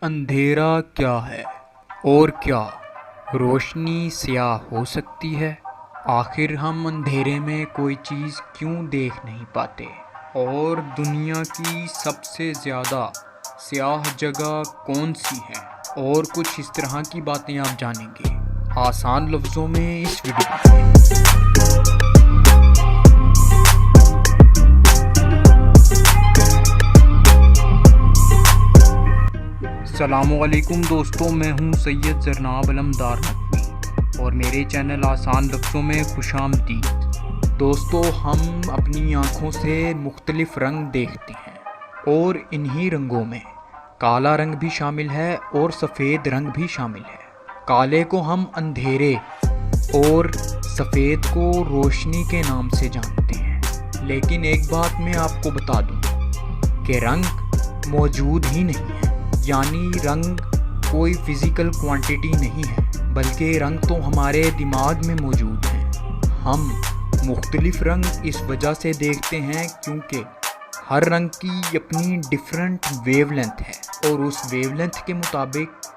اندھیرا کیا ہے اور کیا روشنی سیاہ ہو سکتی ہے؟ آخر ہم اندھیرے میں کوئی چیز کیوں دیکھ نہیں پاتے؟ اور دنیا کی سب سے زیادہ سیاہ جگہ کون سی ہے؟ اور کچھ اس طرح کی باتیں آپ جانیں گے آسان لفظوں میں اس ویڈیو میں۔ السلام علیکم دوستوں، میں ہوں سید زرناب علمدار نقوی اور میرے چینل آسان لفظوں میں خوش آمدید۔ دوستو، ہم اپنی آنکھوں سے مختلف رنگ دیکھتے ہیں اور انہی رنگوں میں کالا رنگ بھی شامل ہے اور سفید رنگ بھی شامل ہے۔ کالے کو ہم اندھیرے اور سفید کو روشنی کے نام سے جانتے ہیں، لیکن ایک بات میں آپ کو بتا دوں کہ رنگ موجود ہی نہیں ہے، یعنی رنگ کوئی فزیکل کوانٹیٹی نہیں ہے، بلکہ رنگ تو ہمارے دماغ میں موجود ہیں۔ ہم مختلف رنگ اس وجہ سے دیکھتے ہیں کیونکہ ہر رنگ کی اپنی ڈیفرنٹ ویو لینتھ ہے اور اس ویو لینتھ کے مطابق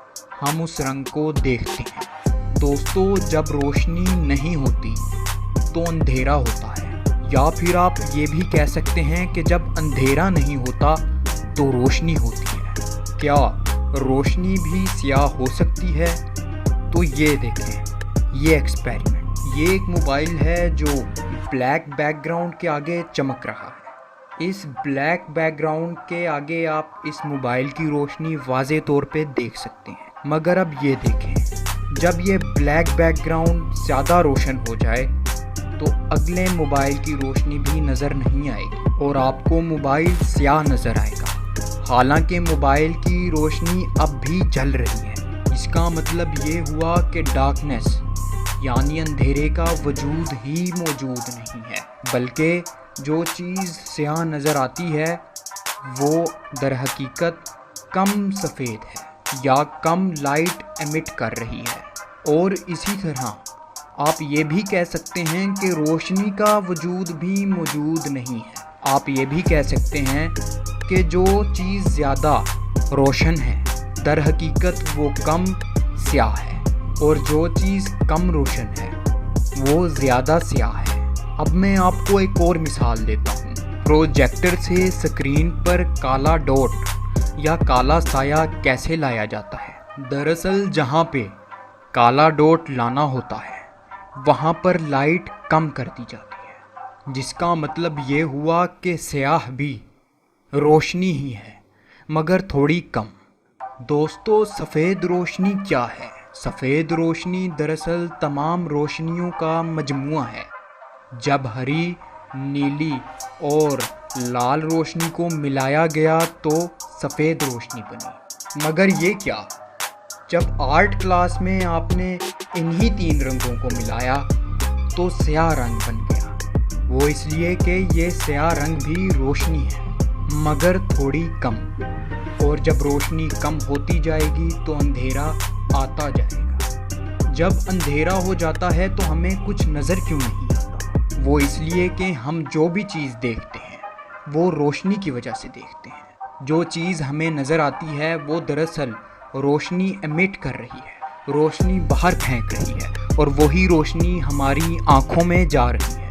ہم اس رنگ کو دیکھتے ہیں۔ دوستو، جب روشنی نہیں ہوتی تو اندھیرا ہوتا ہے، یا پھر آپ یہ بھی کہہ سکتے ہیں کہ جب اندھیرا نہیں ہوتا تو روشنی ہوتی ہے۔ کیا روشنی بھی سیاہ ہو سکتی ہے؟ تو یہ دیکھیں، یہ ایکسپیریمنٹ، یہ ایک موبائل ہے جو بلیک بیک گراؤنڈ کے آگے چمک رہا ہے۔ اس بلیک بیک گراؤنڈ کے آگے آپ اس موبائل کی روشنی واضح طور پہ دیکھ سکتے ہیں، مگر اب یہ دیکھیں، جب یہ بلیک بیک گراؤنڈ زیادہ روشن ہو جائے تو اگلے موبائل کی روشنی بھی نظر نہیں آئے گی اور آپ کو موبائل سیاہ نظر آئے گا، حالانکہ موبائل کی روشنی اب بھی جل رہی ہے۔ اس کا مطلب یہ ہوا کہ ڈارکنیس یعنی اندھیرے کا وجود ہی موجود نہیں ہے، بلکہ جو چیز سیاہ نظر آتی ہے وہ در حقیقت کم سفید ہے یا کم لائٹ ایمٹ کر رہی ہے۔ اور اسی طرح آپ یہ بھی کہہ سکتے ہیں کہ روشنی کا وجود بھی موجود نہیں ہے۔ آپ یہ بھی کہہ سکتے ہیں کہ جو چیز زیادہ روشن ہے در حقیقت وہ کم سیاہ ہے، اور جو چیز کم روشن ہے وہ زیادہ سیاہ ہے۔ اب میں آپ کو ایک اور مثال دیتا ہوں۔ پروجیکٹر سے سکرین پر کالا ڈاٹ یا کالا سایہ کیسے لایا جاتا ہے؟ دراصل جہاں پہ کالا ڈاٹ لانا ہوتا ہے وہاں پر لائٹ کم کر دی جاتی ہے، جس کا مطلب یہ ہوا کہ سیاہ بھی روشنی ہی ہے، مگر تھوڑی کم۔ دوستو، سفید روشنی کیا ہے؟ سفید روشنی دراصل تمام روشنیوں کا مجموعہ ہے۔ جب ہری، نیلی اور لال روشنی کو ملایا گیا تو سفید روشنی بنی۔ مگر یہ کیا؟ جب آرٹ کلاس میں آپ نے انہی تین رنگوں کو ملایا تو سیاہ رنگ بن گیا۔ وہ اس لیے کہ یہ سیاہ رنگ بھی روشنی ہے، مگر تھوڑی کم، اور جب روشنی کم ہوتی جائے گی تو اندھیرا آتا جائے گا۔ جب اندھیرا ہو جاتا ہے تو ہمیں کچھ نظر کیوں نہیں آتا؟ وہ اس لیے کہ ہم جو بھی چیز دیکھتے ہیں وہ روشنی کی وجہ سے دیکھتے ہیں۔ جو چیز ہمیں نظر آتی ہے وہ دراصل روشنی ایمٹ کر رہی ہے، روشنی باہر پھینک رہی ہے، اور وہی روشنی ہماری آنکھوں میں جا رہی ہے۔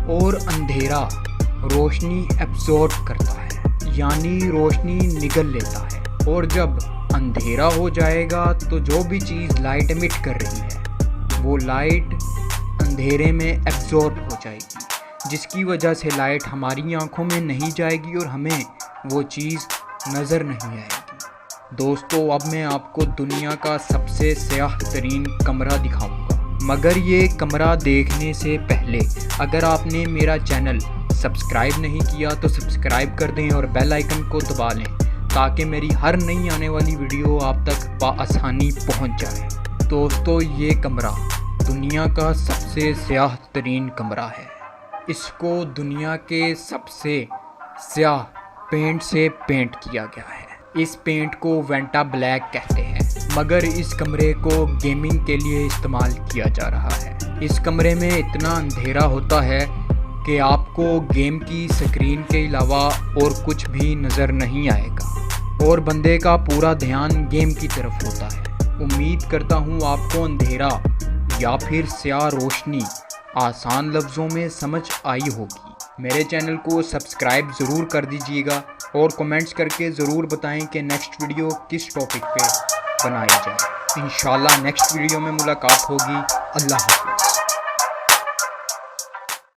اور اندھیرا روشنی ایبزارب کرتا ہے، یعنی روشنی نگل لیتا ہے، اور جب اندھیرا ہو جائے گا تو جو بھی چیز لائٹ ایمٹ کر رہی ہے وہ لائٹ اندھیرے میں ایبزارب ہو جائے گی، جس کی وجہ سے لائٹ ہماری آنکھوں میں نہیں جائے گی اور ہمیں وہ چیز نظر نہیں آئے گی۔ دوستو، اب میں آپ کو دنیا کا سب سے سیاہ ترین کمرہ دکھاؤں گا، مگر یہ کمرہ دیکھنے سے پہلے اگر آپ نے میرا چینل سبسکرائب نہیں کیا تو سبسکرائب کر دیں اور بیل آئیکن کو دبا لیں تاکہ میری ہر نئی آنے والی ویڈیو آپ تک بآسانی پہنچ جائے۔ دوستو، یہ کمرہ دنیا کا سب سے سیاہ ترین کمرہ ہے۔ اس کو دنیا کے سب سے سیاہ پینٹ سے پینٹ کیا گیا ہے۔ اس پینٹ کو وینٹا بلیک کہتے ہیں، مگر اس کمرے کو گیمنگ کے لیے استعمال کیا جا رہا ہے۔ اس کمرے میں اتنا اندھیرا ہوتا ہے کہ آپ کو گیم کی سکرین کے علاوہ اور کچھ بھی نظر نہیں آئے گا۔ اور بندے کا پورا دھیان گیم کی طرف ہوتا ہے۔ امید کرتا ہوں آپ کو اندھیرا یا پھر سیاہ روشنی آسان لفظوں میں سمجھ آئی ہوگی۔ میرے چینل کو سبسکرائب ضرور کر دیجیے گا اور کمنٹس کر کے ضرور بتائیں کہ نیکسٹ ویڈیو کس ٹاپک پہ بنائی جائے۔ انشاءاللہ نیکسٹ ویڈیو میں ملاقات ہوگی۔ اللہ حافظ۔